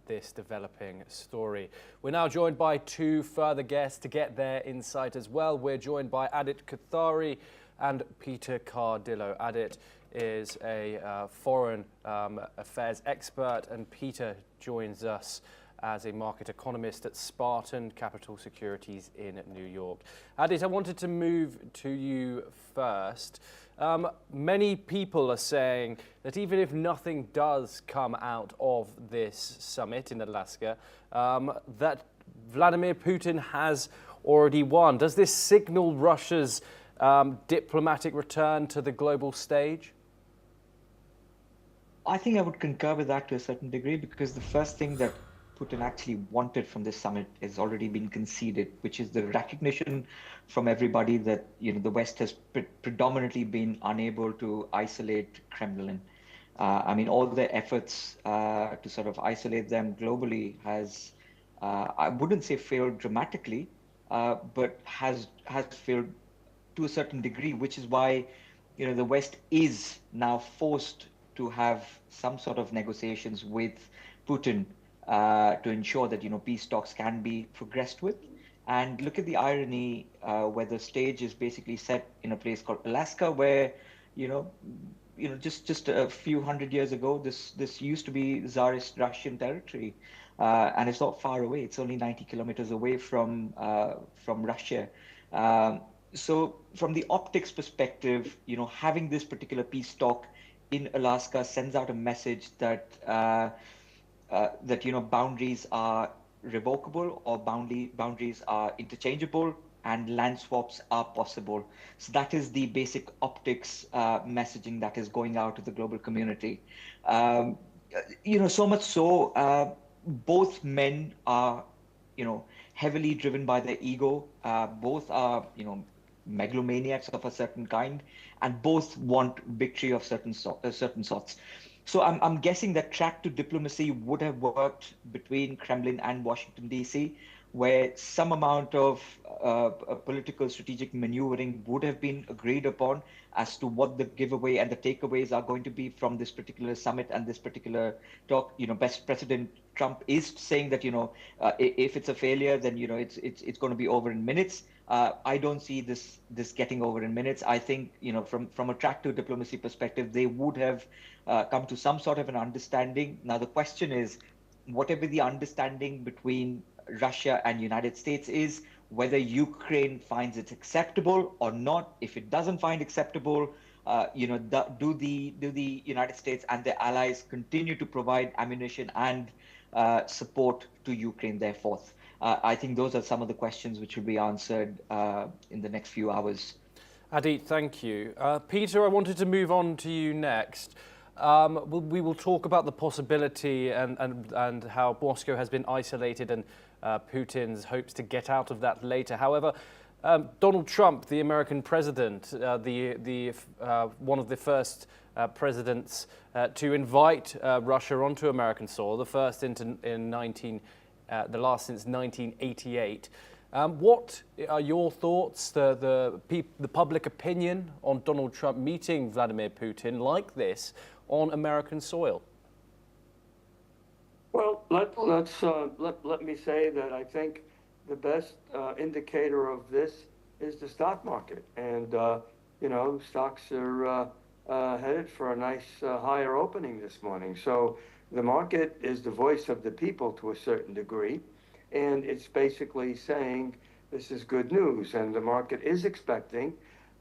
this developing story. We're now joined by two further guests to get their insight as well. We're joined by Adit Kothari and Peter Cardillo. Adit is a foreign affairs expert, and Peter joins us as a market economist at Spartan Capital Securities in New York. Adit, I wanted to move to you first. Many people are saying that even if nothing does come out of this summit in Alaska, that Vladimir Putin has already won. Does this signal Russia's diplomatic return to the global stage? I think I would concur with that to a certain degree, because the first thing that Putin actually wanted from this summit has already been conceded, which is the recognition from everybody that the West has predominantly been unable to isolate Kremlin. I mean, all the efforts to sort of isolate them globally has, I wouldn't say failed dramatically, but has failed to a certain degree, which is why the West is now forced to have some sort of negotiations with Putin to ensure that peace talks can be progressed with. And look at the irony, where the stage is basically set in a place called Alaska, where just a few hundred years ago, this used to be Tsarist Russian territory, and it's not far away. It's only 90 kilometers away from Russia. So from the optics perspective, having this particular peace talk in Alaska sends out a message that boundaries are revocable, or boundaries are interchangeable, and land swaps are possible. So that is the basic optics messaging that is going out to the global community. So much so, both men are heavily driven by their ego. Both are megalomaniacs of a certain kind, and both want victory of certain sorts. So I'm guessing that track to diplomacy would have worked between Kremlin and Washington, D.C., where some amount of political strategic maneuvering would have been agreed upon as to what the giveaway and the takeaways are going to be from this particular summit and this particular talk. Best President Trump is saying that if it's a failure, then it's going to be over in minutes. I don't see this getting over in minutes. I think from a track to diplomacy perspective, they would have come to some sort of an understanding. Now the question is, whatever the understanding between Russia and United States is, whether Ukraine finds it acceptable or not. If it doesn't find acceptable, do the United States and their allies continue to provide ammunition and support to Ukraine therefore? I think those are some of the questions which will be answered in the next few hours. Adit, thank you. Peter, I wanted to move on to you next. We will talk about the possibility and how Moscow has been isolated, and Putin's hopes to get out of that later. However, Donald Trump, the American president, one of the first presidents to invite Russia onto American soil, the first the last since 1988. What are your thoughts, the public opinion on Donald Trump meeting Vladimir Putin like this on American soil? Well, let me say that I think the best indicator of this is the stock market, and stocks are headed for a nice higher opening this morning. So the market is the voice of the people to a certain degree, and it's basically saying this is good news, and the market is expecting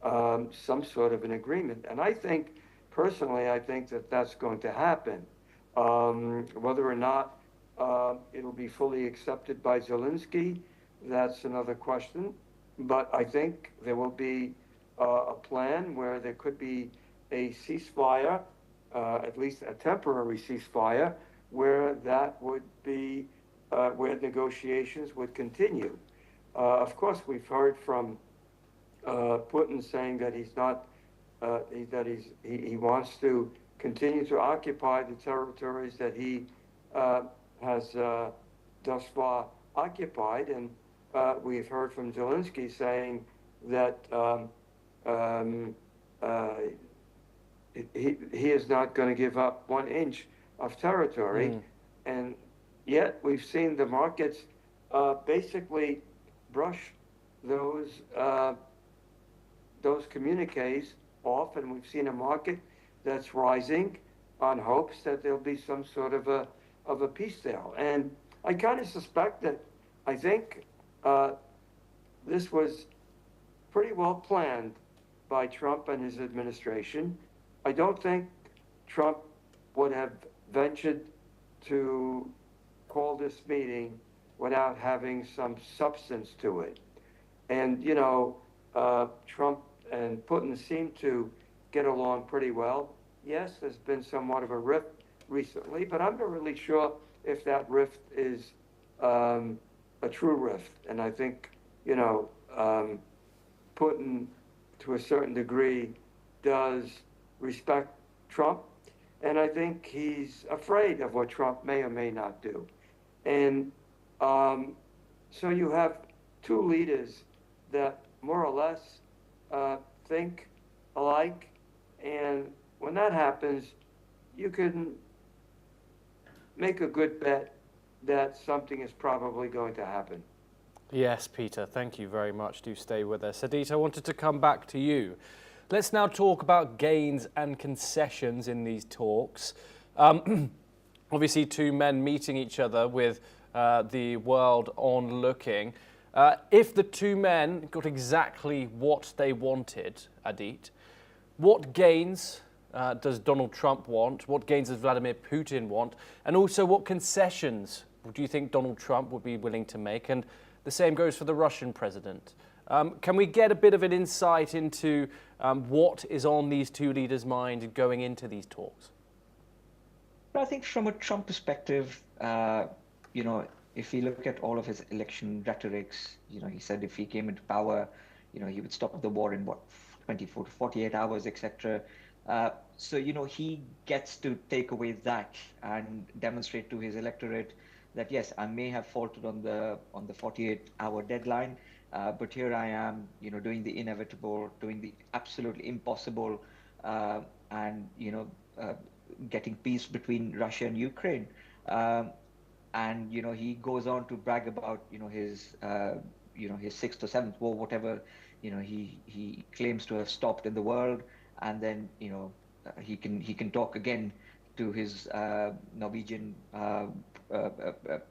some sort of an agreement. And I think, personally, that that's going to happen. Whether or not it'll be fully accepted by Zelensky, that's another question. But I think there will be a plan where there could be a ceasefire, at least a temporary ceasefire, where that would be where negotiations would continue. Of course, we've heard from Putin saying that he's not, he wants to continue to occupy the territories that he has thus far occupied, and we've heard from Zelensky saying that he is not going to give up 1 inch of territory. And yet we've seen the markets basically brush those communiques off, and we've seen a market that's rising on hopes that there'll be some sort of a peace deal. And I kind of suspect that I think this was pretty well planned by Trump and his administration. I don't think Trump would have ventured to call this meeting without having some substance to it. And, you know, Trump and Putin seem to get along pretty well. Yes, there's been somewhat of a rift recently, but I'm not really sure if that rift is a true rift. And I think, you know, Putin, to a certain degree, does respect Trump. And I think he's afraid of what Trump may or may not do. And so you have two leaders that more or less think alike. And when that happens, you can make a good bet that something is probably going to happen. Yes, Peter, thank you very much. Do stay with us. Adit, I wanted to come back to you. Let's now talk about gains and concessions in these talks. Obviously, two men meeting each other with the world onlooking. If the two men got exactly what they wanted, Adit, what gains does Donald Trump want? What gains does Vladimir Putin want? And also, what concessions do you think Donald Trump would be willing to make? And the same goes for the Russian president. Can we get a bit of an insight into what is on these two leaders' mind going into these talks? I think from a Trump perspective, you know, if we look at all of his election rhetorics, you know, he said if he came into power, you know, he would stop the war in 24 to 48 hours, etc. So, you know, he gets to take away that and demonstrate to his electorate that, yes, I may have faltered on the 48-hour deadline, but here I am, you know, doing the inevitable, doing the absolutely impossible, and, you know, getting peace between Russia and Ukraine. And, you know, he goes on to brag about, you know, his 6th or 7th war, whatever, you know, he claims to have stopped in the world. And then, you know, he can talk again to his Norwegian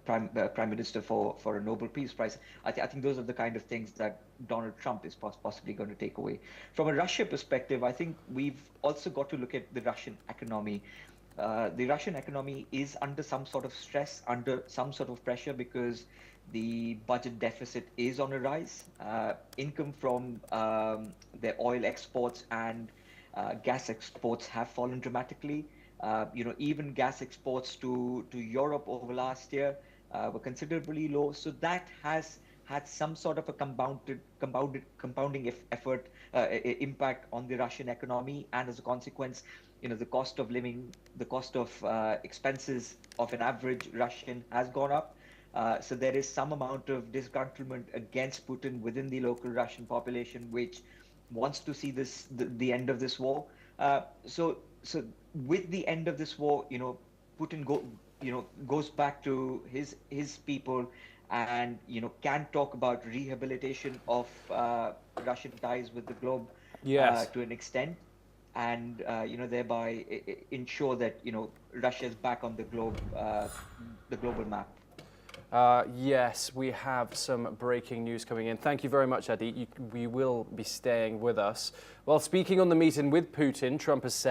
prime minister for a Nobel Peace Prize. I think those are the kind of things that Donald Trump is possibly going to take away. From a Russia perspective, I think we've also got to look at the Russian economy. The Russian economy is under some sort of stress, under some sort of pressure, because the budget deficit is on a rise. Income from their oil exports and gas exports have fallen dramatically. You know, even gas exports to Europe over last year were considerably low. So that has had some sort of a compounding effort, impact on the Russian economy, and as a consequence, you know, the cost of living, the cost of expenses of an average Russian has gone up. So there is some amount of disgruntlement against Putin within the local Russian population, which wants to see the end of this war. So with the end of this war, you know, Putin goes back to his people, and, you know, can talk about rehabilitation of Russian ties with the globe, Yes. to an extent, and you know, thereby ensure that, you know, Russia is back on the global map. Yes, we have some breaking news coming in. Thank you very much, Adit. We will be staying with us. While speaking on the meeting with Putin, Trump has said